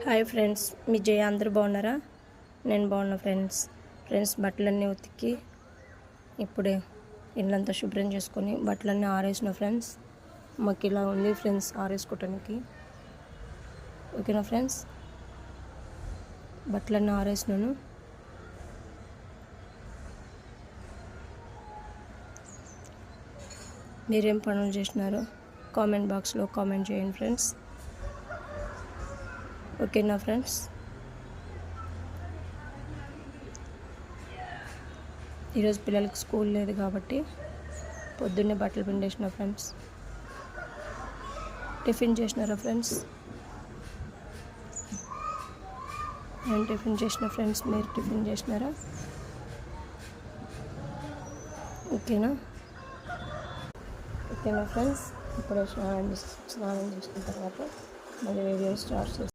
Hi friends, మీ జయ అందరూ బాగున్నారా? నేను బాగున్నా ఫ్రెండ్స్ బట్టలన్నీ ఉతికి ఇప్పుడే ఇల్లంతా శుభ్రం చేసుకొని బట్టలన్నీ ఆరేసిన ఫ్రెండ్స్. మాకు ఇలా ఉంది ఫ్రెండ్స్ ఆరేసుకోవటానికి. ఓకేనా ఫ్రెండ్స్, బట్టలన్నీ ఆరేసినాను. మీరేం పనులు చేసినారో కామెంట్ బాక్స్లో కామెంట్ చేయండి ఫ్రెండ్స్. ఓకేనా ఫ్రెండ్స్, ఈరోజు పిల్లలకి స్కూల్ లేదు కాబట్టి పొద్దున్నే బట్టలు పిండేసిన ఫ్రెండ్స్. టిఫిన్ చేసినారా ఫ్రెండ్స్? నేను టిఫిన్ చేసిన ఫ్రెండ్స్, మీరు టిఫిన్ చేసినారా? ఓకేనా ఫ్రెండ్స్, ఇప్పుడు స్నానం చేసిన తర్వాత మళ్ళీ వీడియో స్టార్ట్ చేస్తాను.